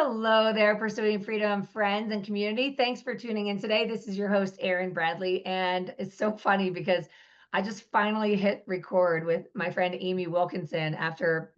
Hello there, Pursuing Freedom friends and community. Thanks for tuning in today. This is your host, Erin Bradley. And it's so funny because I just finally hit record with my friend Amy Wilkinson after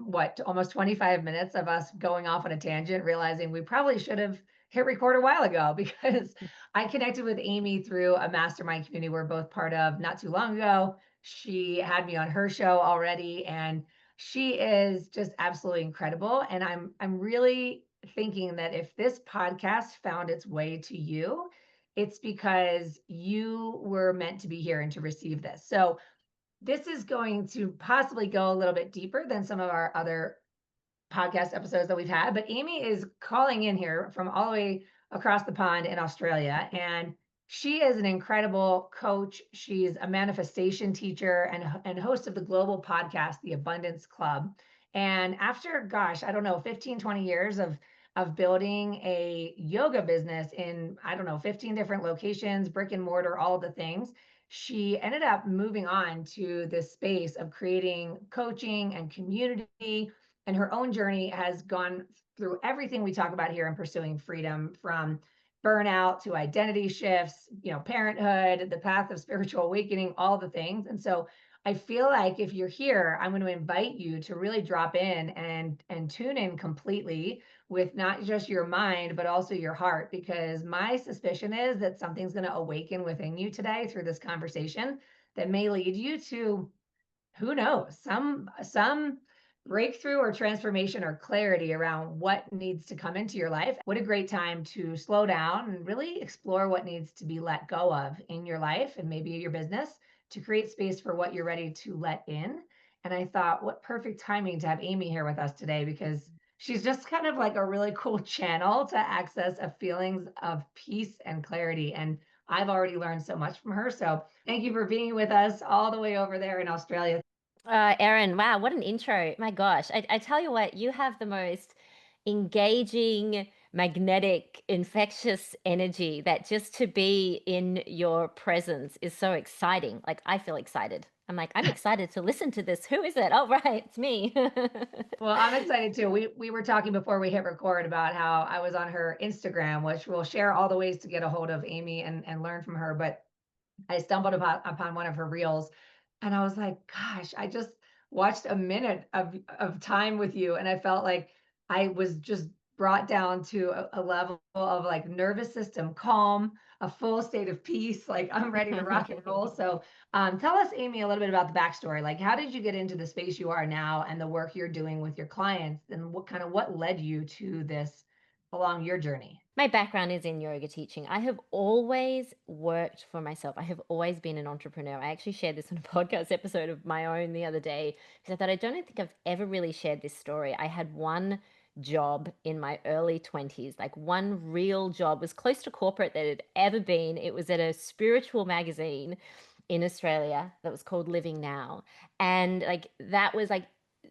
almost 25 minutes of us going off on a tangent, realizing we probably should have hit record a while ago because I connected with Amy through a mastermind community we're both part of not too long ago. She had me on her show already, and she is just absolutely incredible. And I'm really thinking that if this podcast found its way to you, it's because you were meant to be here and to receive this. So this is going to possibly go a little bit deeper than some of our other podcast episodes that we've had. But Amy is calling in here from all the way across the pond in Australia. And she is an incredible coach. She's a manifestation teacher and host of the global podcast, The Abundance Club. And after, gosh, I don't know, 15, 20 years of building a yoga business in, I don't know, 15 different locations, brick and mortar, all of the things, she ended up moving on to this space of creating coaching and community, and her own journey has gone through everything we talk about here in Pursuing Freedom, from burnout to identity shifts, parenthood, the path of spiritual awakening, all the things. And so I feel like if you're here, I'm going to invite you to really drop in and tune in completely with not just your mind, but also your heart, because my suspicion is that something's going to awaken within you today through this conversation that may lead you to, who knows, some breakthrough or transformation or clarity around what needs to come into your life. What a great time to slow down and really explore what needs to be let go of in your life and maybe your business, to create space for what you're ready to let in. And I thought, what perfect timing to have Amy here with us today, because she's just kind of like a really cool channel to access a feelings of peace and clarity. And I've already learned so much from her. So thank you for being with us all the way over there in Australia. Erin, wow, what an intro. My gosh. I tell you what, you have the most engaging, magnetic, infectious energy that just to be in your presence is so exciting. Like, I feel excited. I'm excited to listen to this. Who is it? Oh, right, it's me. Well, I'm excited too. We were talking before we hit record about how I was on her Instagram, which we'll share all the ways to get a hold of Amy and learn from her. But I stumbled upon one of her reels, and I was like, gosh, I just watched a minute of time with you, and I felt like I was just brought down to a level of like nervous system calm, a full state of peace. Like I'm ready to rock and roll. So tell us, Amy, a little bit about the backstory. Like, how did you get into the space you are now and the work you're doing with your clients, and what led you to this along your journey? My background is in yoga teaching. I have always worked for myself. I have always been an entrepreneur. I actually shared this on a podcast episode of my own the other day because I thought I don't think I've ever really shared this story. I had one job in my early 20s, like one real job, was close to corporate that had ever been. It was at a spiritual magazine in Australia that was called Living Now. And like that was like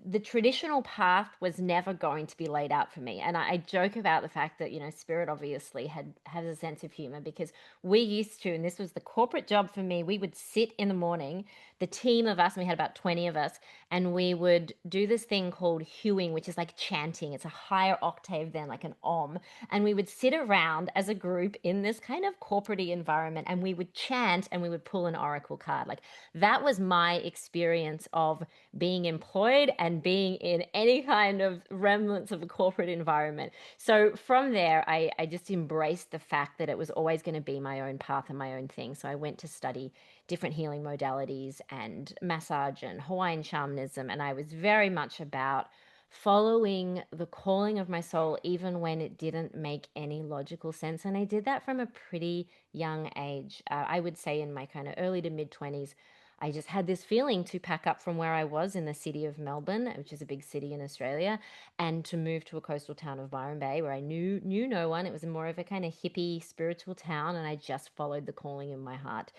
the traditional path was never going to be laid out for me. And I joke about the fact that, Spirit obviously has a sense of humor because we used to, and this was the corporate job for me, we would sit in the morning, the team of us, and we had about 20 of us, and we would do this thing called hewing, which is like chanting. It's a higher octave than like an om. And we would sit around as a group in this kind of corporate environment and we would chant and we would pull an oracle card. Like that was my experience of being employed and being in any kind of remnants of a corporate environment. So from there, I just embraced the fact that it was always going to be my own path and my own thing. So I went to study different healing modalities and massage and Hawaiian shamanism. And I was very much about following the calling of my soul, even when it didn't make any logical sense. And I did that from a pretty young age. I would say in my kind of early to mid 20s. I just had this feeling to pack up from where I was in the city of Melbourne, which is a big city in Australia, and to move to a coastal town of Byron Bay where I knew no one. It was more of a kind of hippie spiritual town, and I just followed the calling in my heart.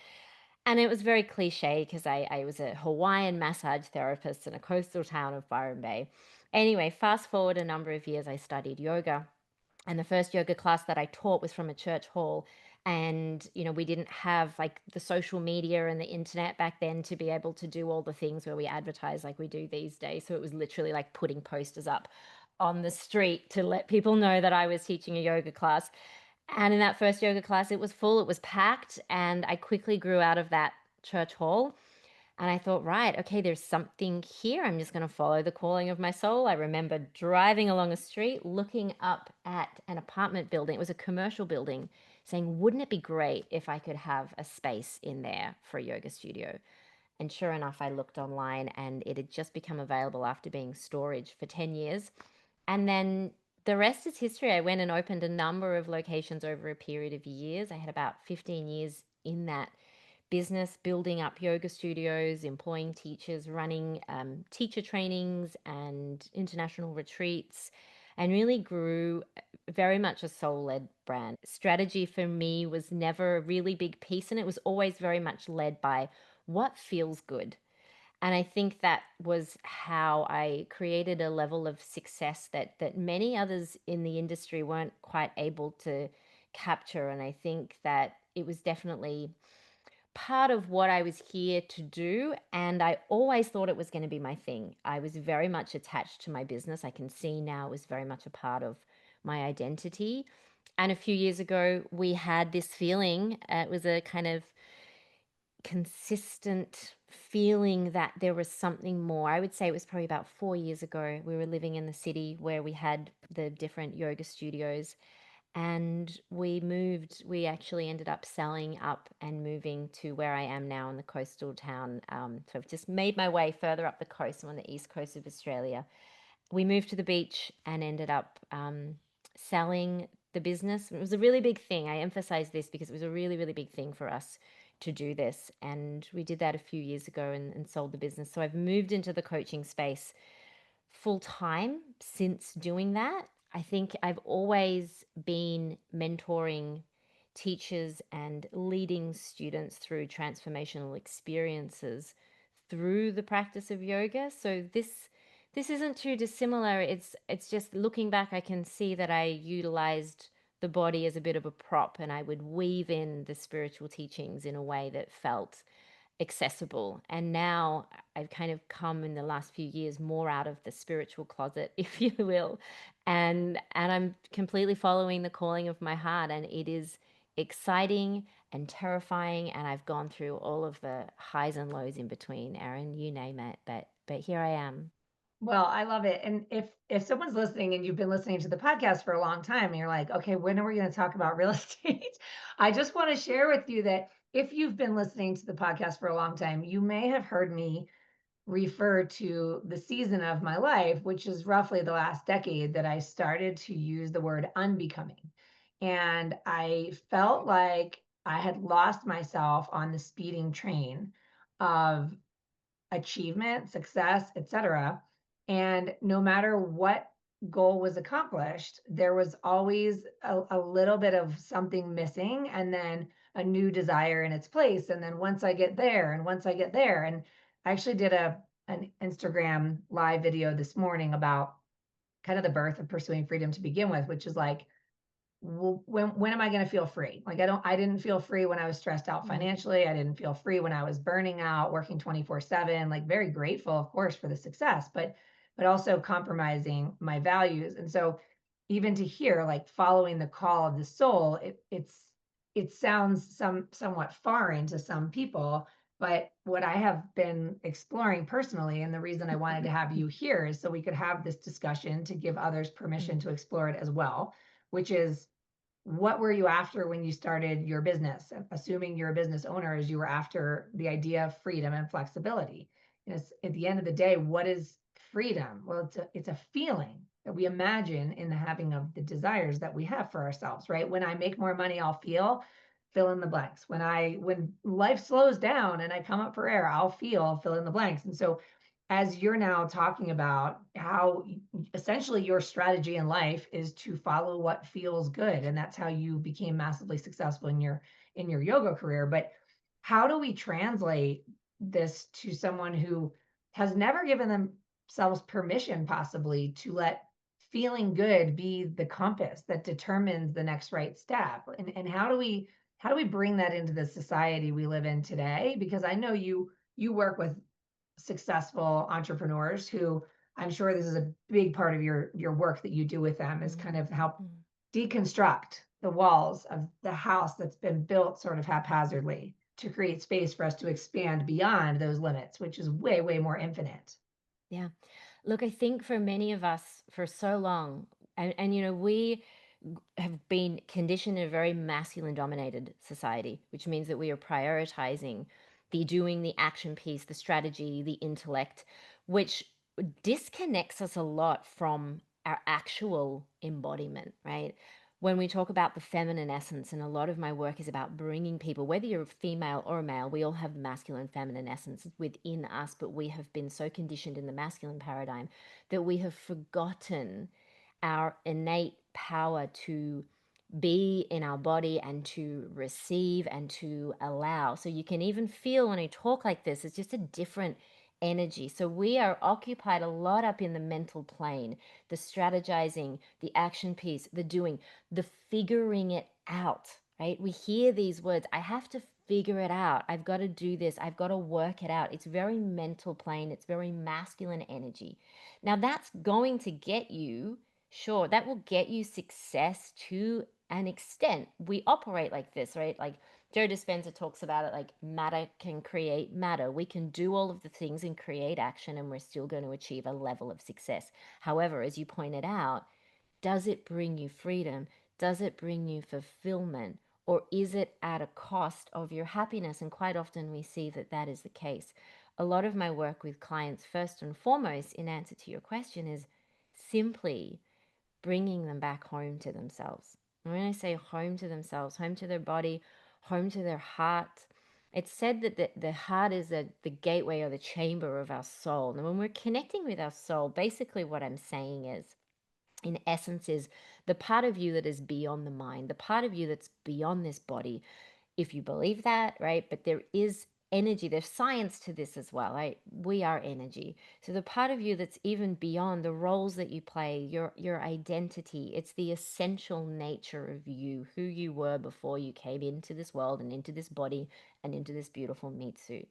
And it was very cliche because I was a Hawaiian massage therapist in a coastal town of Byron Bay. Anyway, fast forward a number of years, I studied yoga. And the first yoga class that I taught was from a church hall. And, we didn't have like the social media and the internet back then to be able to do all the things where we advertise like we do these days. So it was literally like putting posters up on the street to let people know that I was teaching a yoga class. And in that first yoga class, it was full, it was packed, and I quickly grew out of that church hall. And I thought, right, okay, there's something here. I'm just going to follow the calling of my soul. I remember driving along a street, looking up at an apartment building. It was a commercial building, saying, wouldn't it be great if I could have a space in there for a yoga studio? And sure enough, I looked online and it had just become available after being storage for 10 years. And then the rest is history. I went and opened a number of locations over a period of years. I had about 15 years in that business, building up yoga studios, employing teachers, running teacher trainings and international retreats, and really grew very much a soul led brand. Strategy for me was never a really big piece, and it was always very much led by what feels good. And I think that was how I created a level of success that many others in the industry weren't quite able to capture. And I think that it was definitely part of what I was here to do. And I always thought it was going to be my thing. I was very much attached to my business. I can see now it was very much a part of my identity. And a few years ago, we had this feeling. It was a kind of consistent feeling that there was something more. I would say it was probably about 4 years ago. We were living in the city where we had the different yoga studios, and we moved. We actually ended up selling up and moving to where I am now in the coastal town. So I've just made my way further up the coast. I'm on the east coast of Australia. We moved to the beach and ended up selling the business. It was a really big thing. I emphasize this because it was a really, really big thing for us to do this. And we did that a few years ago and sold the business. So I've moved into the coaching space full time since doing that. I think I've always been mentoring teachers and leading students through transformational experiences through the practice of yoga. So this isn't too dissimilar. It's just looking back, I can see that I utilized the body as a bit of a prop, and I would weave in the spiritual teachings in a way that felt accessible. And now I've kind of come in the last few years more out of the spiritual closet, if you will, and I'm completely following the calling of my heart, and it is exciting and terrifying, and I've gone through all of the highs and lows in between, Erin, you name it, but here I am. Well, I love it. And if someone's listening and you've been listening to the podcast for a long time and you're like, okay, when are we going to talk about real estate? I just want to share with you that if you've been listening to the podcast for a long time, you may have heard me refer to the season of my life, which is roughly the last decade, that I started to use the word unbecoming. And I felt like I had lost myself on the speeding train of achievement, success, etc. And no matter what goal was accomplished, there was always a little bit of something missing and then a new desire in its place. And then once I get there, and once I get there, and I actually did an Instagram live video this morning about kind of the birth of pursuing freedom to begin with, which is like, when am I going to feel free? Like I didn't feel free when I was stressed out Mm, financially. I didn't feel free when I was burning out, working 24/7, like very grateful, of course, for the success, but also compromising my values. And so even to hear like following the call of the soul, it sounds somewhat foreign to some people. But what I have been exploring personally, and the reason I wanted to have you here is so we could have this discussion to give others permission mm, to explore it as well, which is, what were you after when you started your business? Assuming you're a business owner, as you were after the idea of freedom and flexibility. And it's, at the end of the day, what is freedom? Well, it's a feeling that we imagine in the having of the desires that we have for ourselves, right? When I make more money, I'll feel, fill in the blanks. When life slows down and I come up for air, I'll feel, fill in the blanks. And so as you're now talking about how essentially your strategy in life is to follow what feels good, and that's how you became massively successful in your yoga career. But how do we translate this to someone who has never given themselves permission possibly to let feeling good be the compass that determines the next right step? And how do we bring that into the society we live in today? Because I know you work with successful entrepreneurs who I'm sure this is a big part of your work that you do with them, is kind Mm, of help mm. deconstruct the walls of the house that's been built sort of haphazardly to create space for us to expand beyond those limits, which is way, way more infinite. Yeah. Look, I think for many of us for so long, and we have been conditioned in a very masculine dominated society, which means that we are prioritizing the doing, the action piece, the strategy, the intellect, which disconnects us a lot from our actual embodiment, right? When we talk about the feminine essence, and a lot of my work is about bringing people, whether you're a female or a male, we all have masculine, feminine essence within us, but we have been so conditioned in the masculine paradigm that we have forgotten our innate power to be in our body and to receive and to allow. So you can even feel when I talk like this, it's just a different energy. So we are occupied a lot up in the mental plane, the strategizing, the action piece, the doing, the figuring it out, right? We hear these words, I have to figure it out. I've got to do this. I've got to work it out. It's very mental plane. It's very masculine energy. Now that's going to get you, sure, that will get you success to an extent. We operate like this, right? Like Joe Dispenza talks about it, like matter can create matter. We can do all of the things and create action, and we're still going to achieve a level of success. However, as you pointed out, does it bring you freedom? Does it bring you fulfillment? Or is it at a cost of your happiness? And quite often we see that that is the case. A lot of my work with clients, first and foremost, in answer to your question, is simply bringing them back home to themselves. And when I say home to themselves, home to their body, home to their heart, it's said that the heart is the gateway or the chamber of our soul. And when we're connecting with our soul, basically what I'm saying is, in essence, is the part of you that is beyond the mind, the part of you that's beyond this body, if you believe that, right? But there is energy, there's science to this as well, right? We are energy. So the part of you that's even beyond the roles that you play, your identity, it's the essential nature of you, who you were before you came into this world and into this body and into this beautiful meat suit.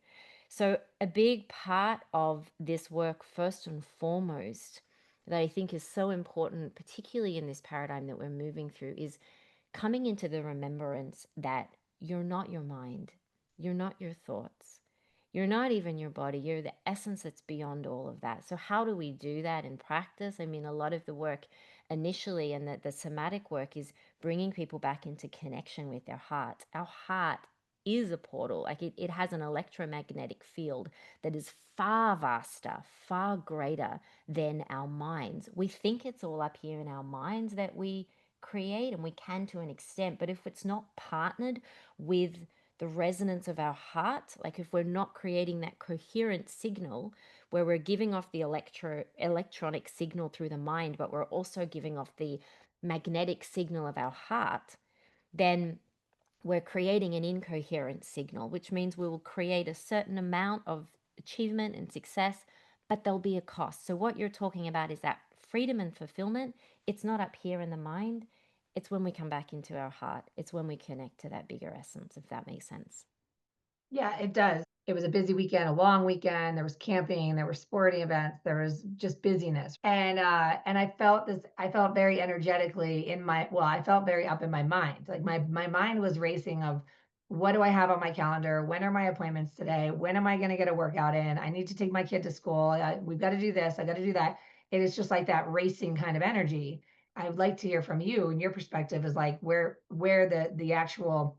So a big part of this work, first and foremost, that I think is so important, particularly in this paradigm that we're moving through, is coming into the remembrance that you're not your mind, you're not your thoughts, you're not even your body, you're the essence that's beyond all of that. So, how do we do that in practice? I mean, a lot of the work initially and the somatic work is bringing people back into connection with their heart. Our heart is a portal, like it has an electromagnetic field that is far vaster, far greater than our minds. We think it's all up here in our minds that we create, and we can to an extent, but if it's not partnered with the resonance of our heart, like if we're not creating that coherent signal where we're giving off the electronic signal through the mind, but we're also giving off the magnetic signal of our heart, then we're creating an incoherent signal, which means we will create a certain amount of achievement and success, but there'll be a cost. So, what you're talking about is that freedom and fulfillment. It's not up here in the mind, it's when we come back into our heart, it's when we connect to that bigger essence, if that makes sense. Yeah, it does. It was a busy weekend, a long weekend. There was camping, there were sporting events, there was just busyness. And I felt very energetically in my, well, I felt very up in my mind. Like my mind was racing of what do I have on my calendar? When are my appointments today? When am I going to get a workout in? I need to take my kid to school. We've got to do this. I got to do that. It is just like that racing kind of energy. I would like to hear from you and your perspective is like where the actual,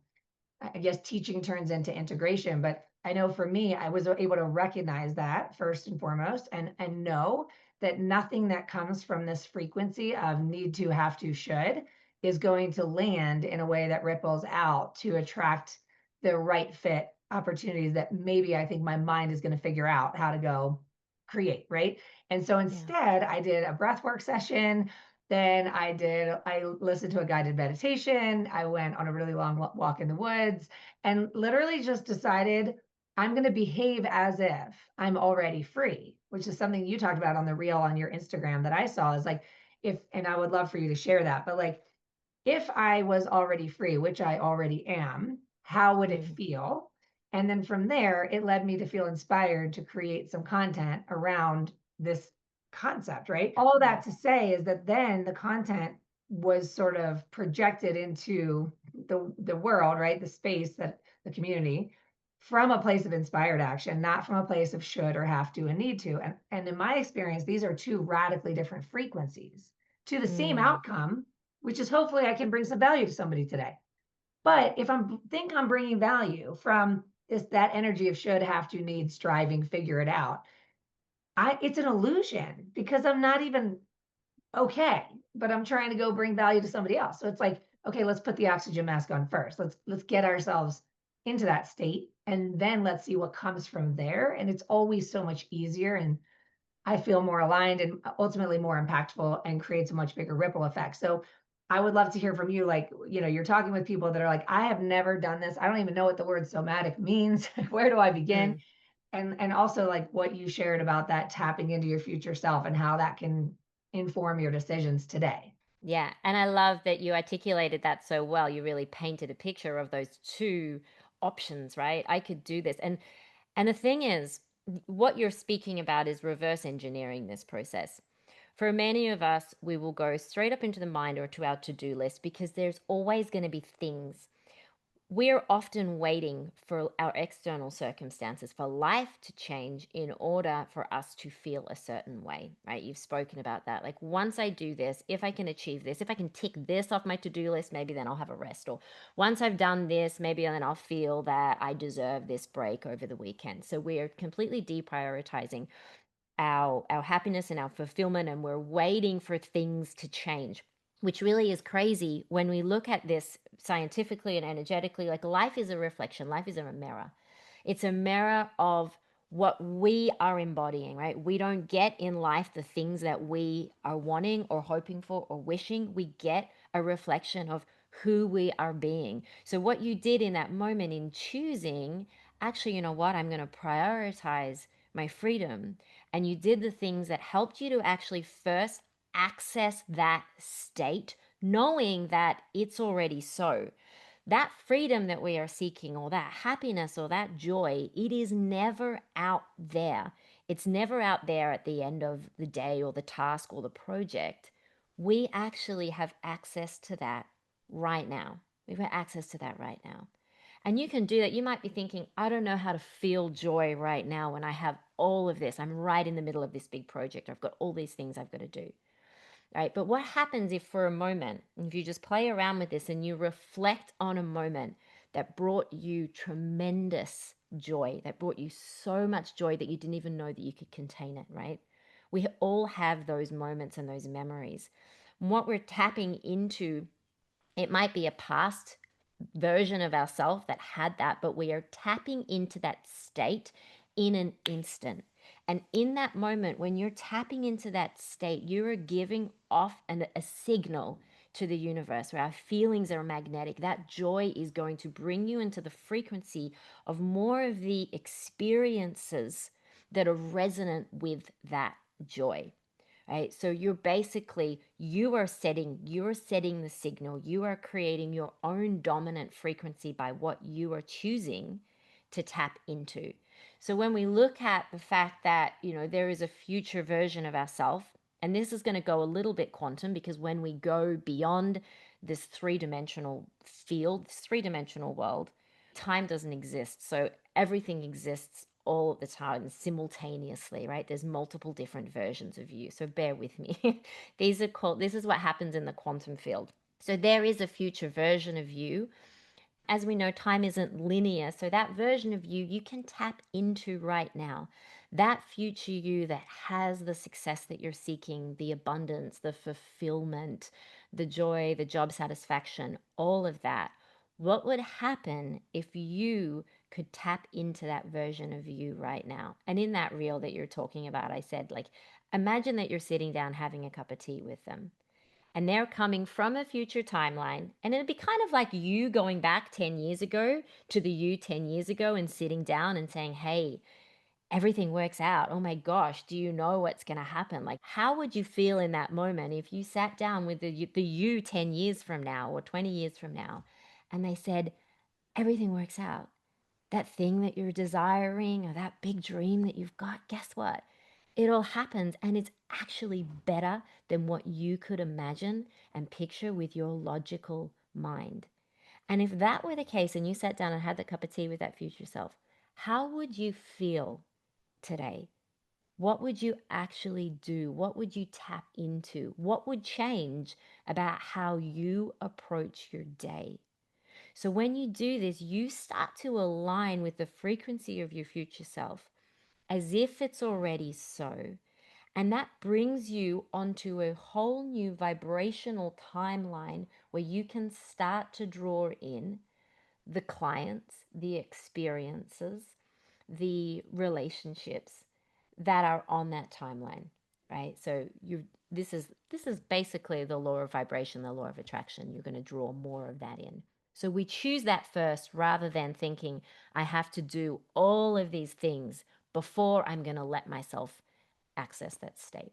I guess, teaching turns into integration. But I know for me, I was able to recognize that first and foremost, and know that nothing that comes from this frequency of need to, have to, should is going to land in a way that ripples out to attract the right fit opportunities that maybe I think my mind is going to figure out how to go create, right? And so Yeah. instead, I did a breathwork session. Then I listened to a guided meditation. I went on a really long walk in the woods and literally just decided I'm going to behave as if I'm already free, which is something you talked about on the reel on your Instagram that I saw, is like, if, and I would love for you to share that, but like, if I was already free, which I already am, how would it Mm. feel? And then from there, it led me to feel inspired to create some content around this concept, right? All Yeah. that to say is that then the content was sort of projected into the world, right? The space, that the community, from a place of inspired action, not from a place of should or have to and need to. And in my experience, these are two radically different frequencies to the same Mm, outcome, which is hopefully I can bring some value to somebody today. But if I'm bringing value from this, that energy of should, have to, need, striving, figure it out, it's an illusion because I'm not even okay, but I'm trying to go bring value to somebody else. So it's like, okay, let's put the oxygen mask on first. Let's get ourselves into that state, and then let's see what comes from there. And it's always so much easier, and I feel more aligned and ultimately more impactful, and creates a much bigger ripple effect. So I would love to hear from you. Like, you're talking with people that are like, I have never done this. I don't even know what the word somatic means. Where do I begin? mm. And also like what you shared about that tapping into your future self and how that can inform your decisions today. Yeah, and I love that you articulated that so well. You really painted a picture of those two options, right? I could do this. And the thing is, what you're speaking about is reverse engineering this process. For many of us, we will go straight up into the mind or to our to-do list because there's always going to be things. We're often waiting for our external circumstances, for life to change in order for us to feel a certain way, right? You've spoken about that. Like, once I do this, if I can achieve this, if I can tick this off my to do list, maybe then I'll have a rest. Or once I've done this, maybe then I'll feel that I deserve this break over the weekend. So we're completely deprioritizing our happiness and our fulfillment, and we're waiting for things to change, which really is crazy when we look at this scientifically and energetically. Like, life is a reflection, life is a mirror. It's a mirror of what we are embodying, right? We don't get in life the things that we are wanting or hoping for or wishing. We get a reflection of who we are being. So what you did in that moment in choosing, actually, you know what, I'm going to prioritize my freedom, and you did the things that helped you to actually first access that state, knowing that it's already so. That freedom that we are seeking, or that happiness, or that joy, it is never out there. It's never out there at the end of the day or the task or the project. We actually have access to that right now. We've got access to that right now. And you can do that. You might be thinking, I don't know how to feel joy right now when I have all of this. I'm right in the middle of this big project. I've got all these things I've got to do. Right. But what happens if, for a moment, if you just play around with this and you reflect on a moment that brought you tremendous joy, that brought you so much joy that you didn't even know that you could contain it, right? We all have those moments and those memories. And what we're tapping into, it might be a past version of ourselves that had that, but we are tapping into that state in an instant. And in that moment, when you're tapping into that state, you are giving off a signal to the universe where our feelings are magnetic. That joy is going to bring you into the frequency of more of the experiences that are resonant with that joy. Right? So you're setting the signal. You are creating your own dominant frequency by what you are choosing to tap into. So when we look at the fact that, there is a future version of ourself, and this is going to go a little bit quantum, because when we go beyond this three-dimensional field, this three-dimensional world, time doesn't exist. So everything exists all the time simultaneously, right? There's multiple different versions of you. So bear with me. This is what happens in the quantum field. So there is a future version of you. As we know, time isn't linear. So that version of you can tap into right now. That future you that has the success that you're seeking, the abundance, the fulfillment, the joy, the job satisfaction, all of that. What would happen if you could tap into that version of you right now? And in that reel that you're talking about, I said, like, imagine that you're sitting down having a cup of tea with them, and they're coming from a future timeline. And it'd be kind of like you going back 10 years ago to the you 10 years ago and sitting down and saying, hey, everything works out. Oh my gosh, do you know what's going to happen? Like, how would you feel in that moment if you sat down with the you 10 years from now or 20 years from now, and they said, everything works out? That thing that you're desiring, or that big dream that you've got, guess what? It all happens, and it's actually better than what you could imagine and picture with your logical mind. And if that were the case and you sat down and had that cup of tea with that future self, how would you feel today? What would you actually do? What would you tap into? What would change about how you approach your day? So when you do this, you start to align with the frequency of your future self as if it's already so. And that brings you onto a whole new vibrational timeline where you can start to draw in the clients, the experiences, the relationships that are on that timeline, right? So you this is basically the law of vibration, the law of attraction. You're going to draw more of that in. So we choose that first rather than thinking I have to do all of these things before I'm going to let myself access that state.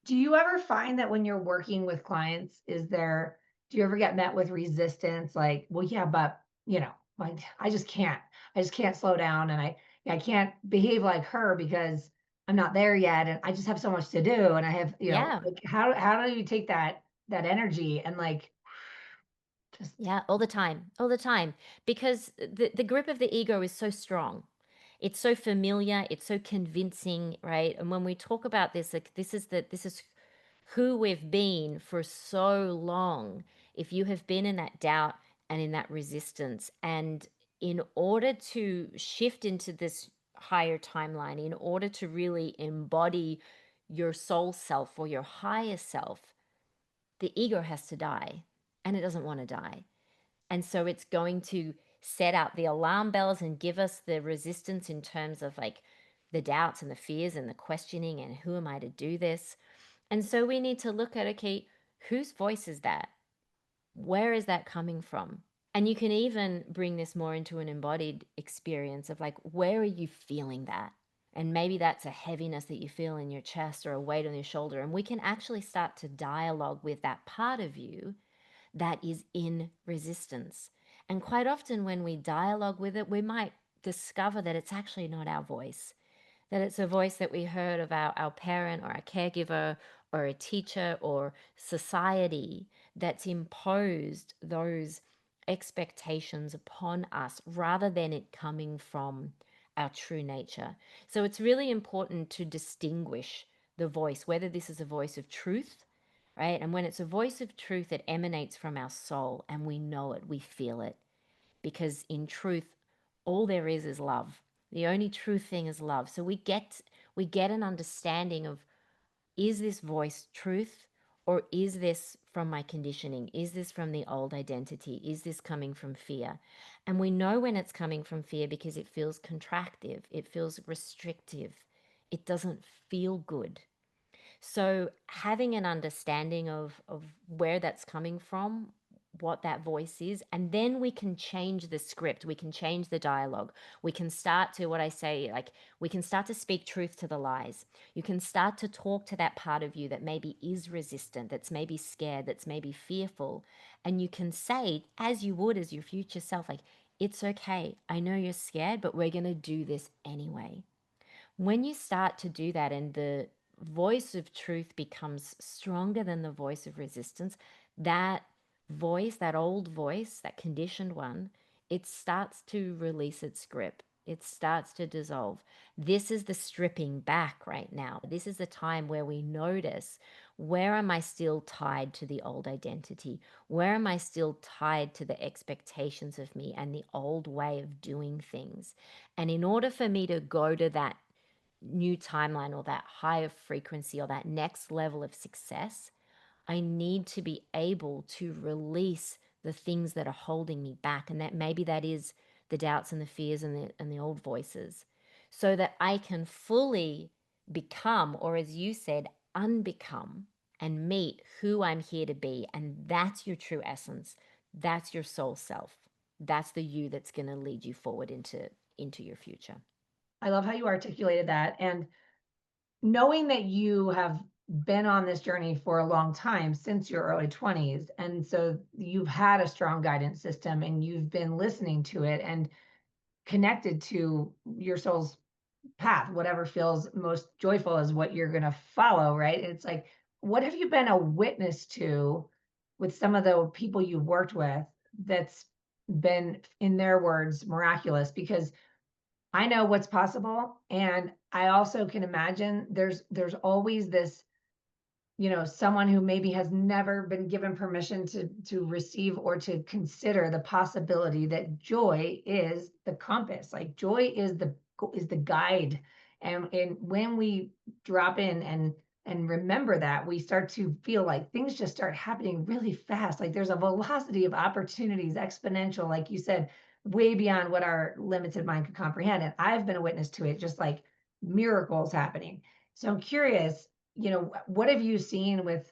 Do you ever find that when you're working with clients, do you ever get met with resistance? Like, well, yeah, but like I just can't slow down and I can't behave like her because I'm not there yet. And I just have so much to do. And I have, Yeah. like how do you take that energy and like just Yeah, all the time, all the time. Because the grip of the ego is so strong. It's so familiar, it's so convincing, right? And when we talk about this, like this is who we've been for so long. If you have been in that doubt and in that resistance, and in order to shift into this higher timeline, in order to really embody your soul self or your higher self, the ego has to die, and it doesn't want to die. And so it's going to set out the alarm bells and give us the resistance in terms of like the doubts and the fears and the questioning and who am I to do this? And so we need to look at, okay, whose voice is that? Where is that coming from? And you can even bring this more into an embodied experience of like, where are you feeling that? And maybe that's a heaviness that you feel in your chest or a weight on your shoulder. And we can actually start to dialogue with that part of you that is in resistance. And quite often, when we dialogue with it, we might discover that it's actually not our voice, that it's a voice that we heard of our parent or our caregiver or a teacher or society that's imposed those expectations upon us rather than it coming from our true nature. So it's really important to distinguish the voice, whether this is a voice of truth, right? And when it's a voice of truth, it emanates from our soul and we know it, we feel it. Because in truth, all there is love. The only true thing is love. So we get an understanding of, is this voice truth, or is this from my conditioning? Is this from the old identity? Is this coming from fear? And we know when it's coming from fear because it feels contractive, it feels restrictive, it doesn't feel good. So having an understanding of where that's coming from, what that voice is, and then we can change the script, we can change the dialogue. We can start to, what I say, like we can start to speak truth to the lies. You can start to talk to that part of you that maybe is resistant, that's maybe scared, that's maybe fearful, and you can say, as you would as your future self, like, it's okay. I know you're scared, but we're going to do this anyway. When you start to do that and the voice of truth becomes stronger than the voice of resistance, that voice, that old voice, that conditioned one, it starts to release its grip. It starts to dissolve. This is the stripping back right now. This is the time where we notice, where am I still tied to the old identity? Where am I still tied to the expectations of me and the old way of doing things? And in order for me to go to that new timeline or that higher frequency or that next level of success, I need to be able to release the things that are holding me back. And that maybe that is the doubts and the fears and the old voices, so that I can fully become, or as you said, unbecome and meet who I'm here to be. And that's your true essence. That's your soul self. That's the you that's going to lead you forward into your future. I love how you articulated that. And knowing that you have been on this journey for a long time since your early 20s, and so you've had a strong guidance system and you've been listening to it and connected to your soul's path, whatever feels most joyful is what you're going to follow, right? It's like, what have you been a witness to with some of the people you've worked with that's been, in their words, miraculous? Because I know what's possible, and I also can imagine there's always this, someone who maybe has never been given permission to receive or to consider the possibility that joy is the compass. Like joy is the guide. And when we drop in and remember that, we start to feel like things just start happening really fast. Like there's a velocity of opportunities, exponential, like you said, way beyond what our limited mind could comprehend. And I've been a witness to it, just like miracles happening. So I'm curious, what have you seen with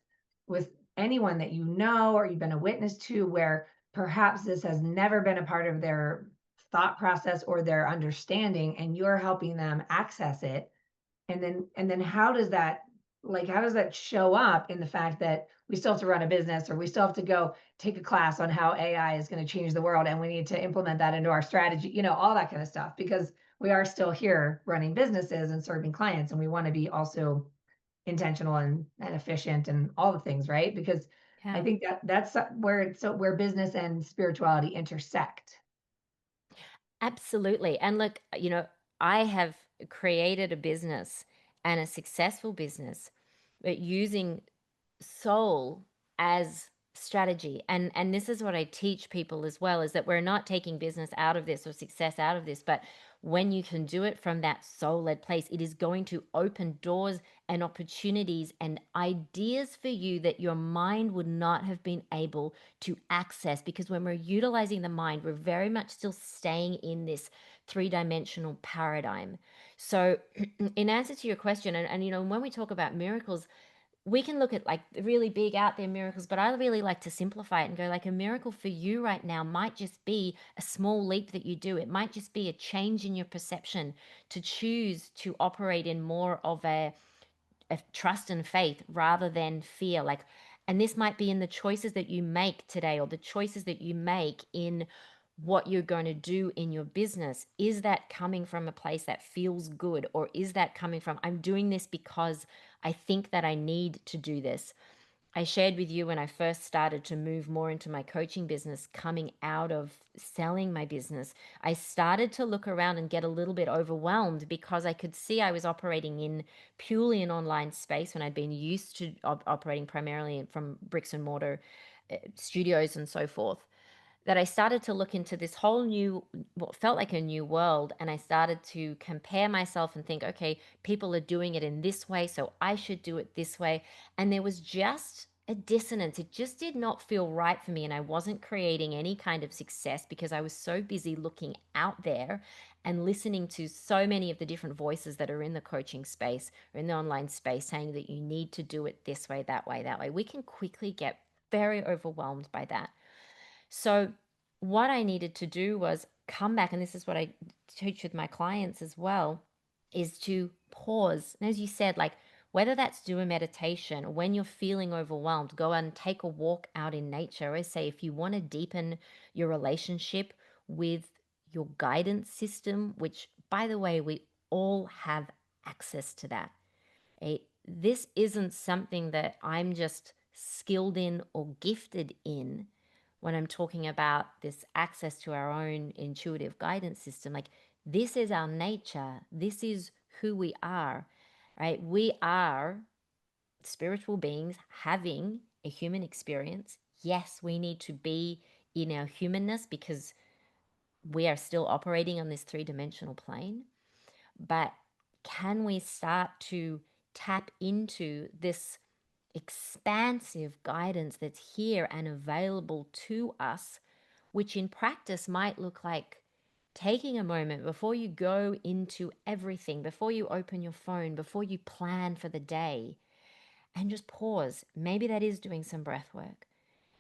anyone that you know or you've been a witness to where perhaps this has never been a part of their thought process or their understanding, and you're helping them access it? And then how does that show up in the fact that we still have to run a business, or we still have to go take a class on how AI is going to change the world, and we need to implement that into our strategy, all that kind of stuff, because we are still here running businesses and serving clients, and we want to be also intentional and efficient and all the things, right? Because I Yeah. think that's where business and spirituality intersect. Absolutely. And look, I have created a business and a successful business, but using soul as strategy. And this is what I teach people as well, is that we're not taking business out of this or success out of this, but when you can do it from that soul-led place, it is going to open doors and opportunities and ideas for you that your mind would not have been able to access. Because when we're utilizing the mind, we're very much still staying in this three-dimensional paradigm. So in answer to your question, and when we talk about miracles, we can look at like really big out there miracles, but I really like to simplify it and go like, a miracle for you right now might just be a small leap that you do. It might just be a change in your perception to choose to operate in more of a trust and faith rather than fear. Like, and this might be in the choices that you make today, or the choices that you make in what you're going to do in your business. Is that coming from a place that feels good, or is that coming from, I'm doing this because I think that I need to do this? I shared with you when I first started to move more into my coaching business, coming out of selling my business, I started to look around and get a little bit overwhelmed because I could see I was operating in purely an online space when I'd been used to operating primarily from bricks and mortar studios and so forth. That I started to look into this whole new, what felt like a new world. And I started to compare myself and think, okay, people are doing it in this way, so I should do it this way. And there was just a dissonance. It just did not feel right for me. And I wasn't creating any kind of success because I was so busy looking out there and listening to so many of the different voices that are in the coaching space or in the online space saying that you need to do it this way, that way, that way. We can quickly get very overwhelmed by that. So, what I needed to do was come back, and this is what I teach with my clients as well, is to pause. And as you said, like whether that's do a meditation or when you're feeling overwhelmed, go and take a walk out in nature. I always say if you want to deepen your relationship with your guidance system, which by the way, we all have access to that. This isn't something that I'm just skilled in or gifted in when I'm talking about this access to our own intuitive guidance system. Like, this is our nature, this is who we are, right? We are spiritual beings having a human experience. Yes, we need to be in our humanness because we are still operating on this three-dimensional plane. But can we start to tap into this expansive guidance that's here and available to us, which in practice might look like taking a moment before you go into everything, before you open your phone, before you plan for the day, and just pause. Maybe that is doing some breath work.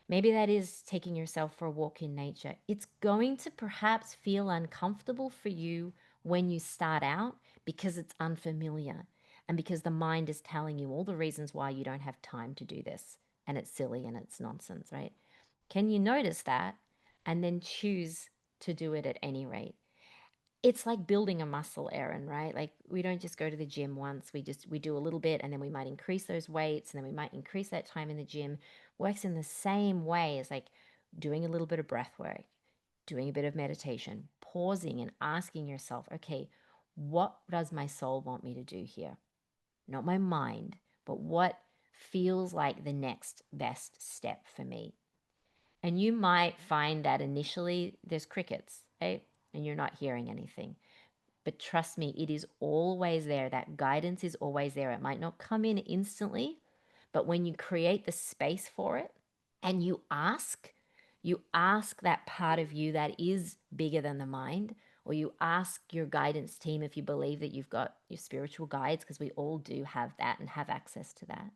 Maybe that is taking yourself for a walk in nature. It's going to perhaps feel uncomfortable for you when you start out because it's unfamiliar and because the mind is telling you all the reasons why you don't have time to do this, and it's silly and it's nonsense, right? Can you notice that and then choose to do it at any rate? it's like building a muscle, Erin, right? Like we don't just go to the gym once. We do a little bit and then we might increase those weights and then we might increase that time in the gym. Works in the same way as like doing a little bit of breath work, doing a bit of meditation, pausing and asking yourself, okay, what does my soul want me to do here? Not my mind, but what feels like the next best step for me. And you might find that initially there's crickets, right? And you're not hearing anything. But trust me, it is always there. That guidance is always there. It might not come in instantly, but when you create the space for it and you ask that part of you that is bigger than the mind, or you ask your guidance team if you believe that you've got your spiritual guides, because we all do have that and have access to that.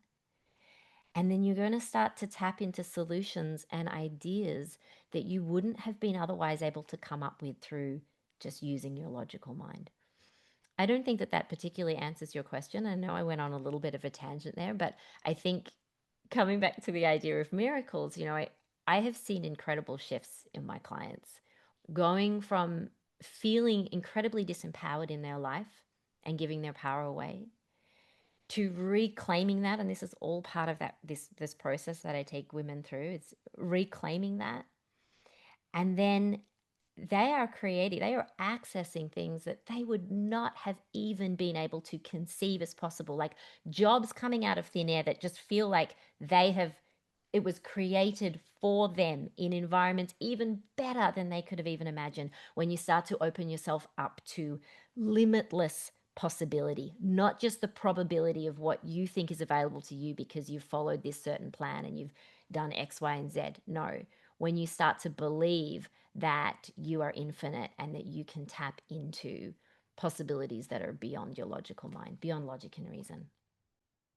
And then you're going to start to tap into solutions and ideas that you wouldn't have been otherwise able to come up with through just using your logical mind. I don't think that that particularly answers your question. I know I went on a little bit of a tangent there, but I think coming back to the idea of miracles, I have seen incredible shifts in my clients going from feeling incredibly disempowered in their life and giving their power away to reclaiming that. And this is all part of this process that I take women through. It's reclaiming that, and then they are accessing things that they would not have even been able to conceive as possible, like jobs coming out of thin air that just feel like it was created for them in environments even better than they could have even imagined. When you start to open yourself up to limitless possibility, not just the probability of what you think is available to you because you've followed this certain plan and you've done X, Y, and Z. No, when you start to believe that you are infinite and that you can tap into possibilities that are beyond your logical mind, beyond logic and reason.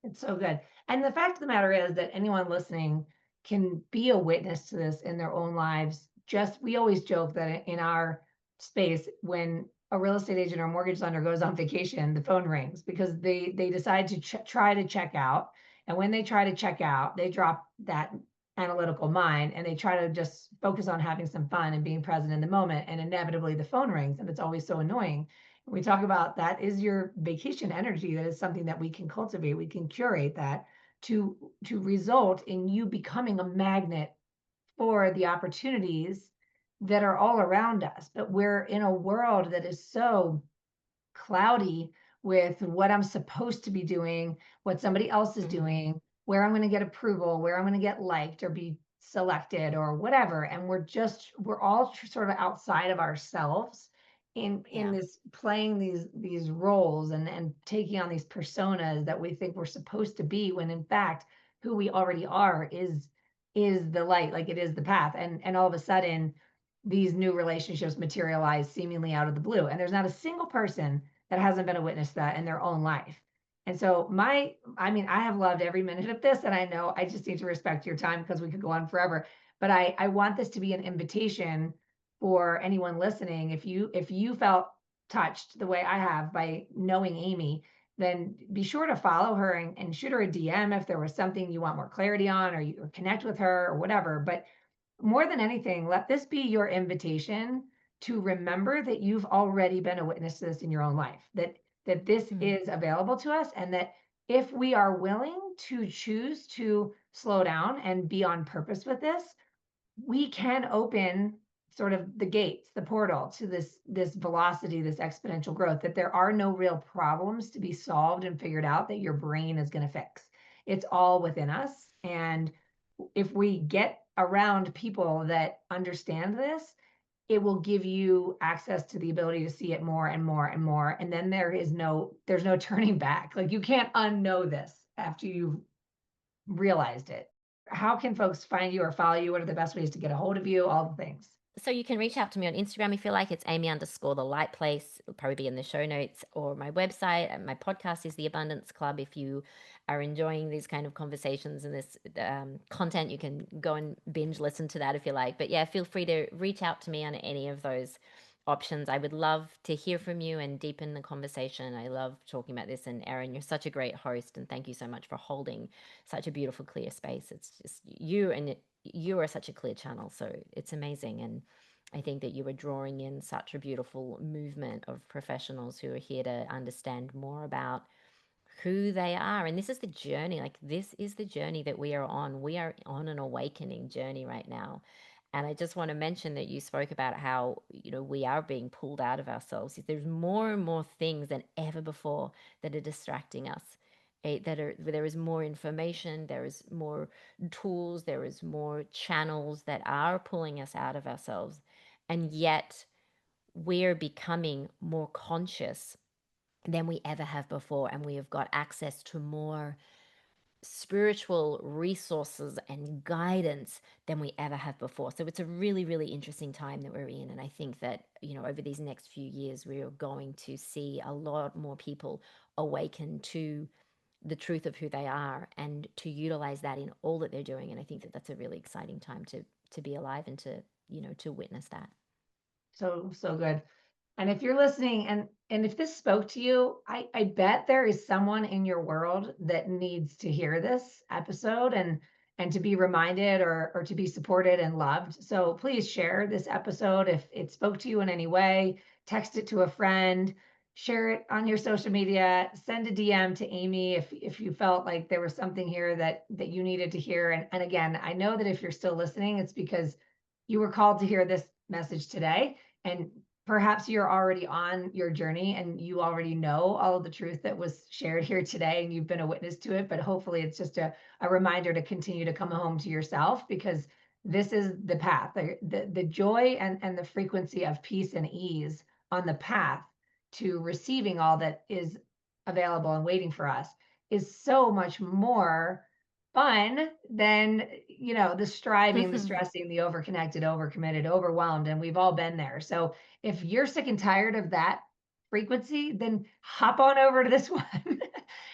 It's so good. And the fact of the matter is that anyone listening can be a witness to this in their own lives. Just we always joke that in our space, when a real estate agent or mortgage lender goes on vacation, the phone rings because they decide to try to check out. And when they try to check out, they drop that analytical mind and they try to just focus on having some fun and being present in the moment. And inevitably the phone rings and it's always so annoying. We talk about that is your vacation energy. That is something that we can cultivate. We can curate that to result in you becoming a magnet for the opportunities that are all around us. But we're in a world that is so cloudy with what I'm supposed to be doing, what somebody else is Mm-hmm. doing, where I'm going to get approval, where I'm going to get liked or be selected or whatever. And we're all sort of outside of ourselves in Yeah. this playing these roles and taking on these personas that we think we're supposed to be, when in fact who we already are is the light, like it is the path. And all of a sudden these new relationships materialize seemingly out of the blue. And there's not a single person that hasn't been a witness to that in their own life. And so I mean, I have loved every minute of this, and I know I just need to respect your time because we could go on forever. But I want this to be an invitation for anyone listening. If you felt touched the way I have by knowing Amy, then be sure to follow her and shoot her a DM if there was something you want more clarity on, or connect with her or whatever. But more than anything, let this be your invitation to remember that you've already been a witness to this in your own life, that this Mm. is available to us, and that if we are willing to choose to slow down and be on purpose with this, we can open sort of the gates, the portal to this velocity, this exponential growth, that there are no real problems to be solved and figured out that your brain is going to fix. It's all within us. And if we get around people that understand this, it will give you access to the ability to see it more and more and more. And then there's no turning back. Like you can't unknow this after you've realized it. How can folks find you or follow you? What are the best ways to get a hold of you? All the things. So you can reach out to me on Instagram if you like. It's Amy underscore the light place. It'll probably be in the show notes, or my website. And my podcast is the Abundance Club. If you are enjoying these kind of conversations and this content, you can go and binge listen to that if you like. But yeah, feel free to reach out to me on any of those options. I would love to hear from you and deepen the conversation. I love talking about this. And Erin, you're such a great host. And thank you so much for holding such a beautiful, clear space. It's just you, and you are such a clear channel. So it's amazing. And I think that you are drawing in such a beautiful movement of professionals who are here to understand more about who they are. And this is the journey. Like, this is the journey that we are on. We are on an awakening journey right now. And I just want to mention that you spoke about how, we are being pulled out of ourselves. There's more and more things than ever before that are distracting us. There is more information, there is more tools, there is more channels that are pulling us out of ourselves. And yet we're becoming more conscious than we ever have before. And we have got access to more spiritual resources and guidance than we ever have before. So it's a really, really interesting time that we're in. And I think that, over these next few years, we are going to see a lot more people awaken to the truth of who they are and to utilize that in all that they're doing. And I think that that's a really exciting time to be alive and to witness that. So, so good. And if you're listening and if this spoke to you, I bet there is someone in your world that needs to hear this episode and to be reminded or to be supported and loved. So please share this episode if it spoke to you in any way, text it to a friend, share it on your social media, send a DM to Amy if you felt like there was something here that you needed to hear. And again, I know that if you're still listening, it's because you were called to hear this message today. And perhaps you're already on your journey and you already know all of the truth that was shared here today and you've been a witness to it, but hopefully it's just a reminder to continue to come home to yourself, because this is the path. The joy and the frequency of peace and ease on the path to receiving all that is available and waiting for us is so much more fun than the striving, the stressing, the overconnected, overcommitted, overwhelmed, and we've all been there. So if you're sick and tired of that frequency, then hop on over to this one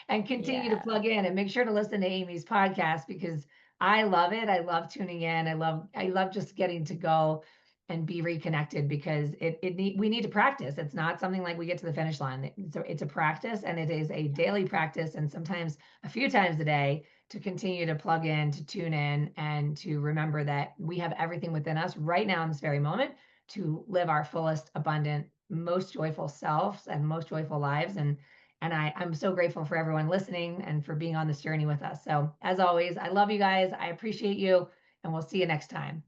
and continue to Yeah. plug in and make sure to listen to Amy's podcast, because I love it. I love tuning in. I love just getting to go and be reconnected, because we need to practice. It's not something like we get to the finish line. So it's a practice, and it is a daily practice, and sometimes a few times a day, to continue to plug in, to tune in, and to remember that we have everything within us right now in this very moment to live our fullest, abundant, most joyful selves and most joyful lives. And I'm so grateful for everyone listening and for being on this journey with us. So as always, I love you guys. I appreciate you, and we'll see you next time.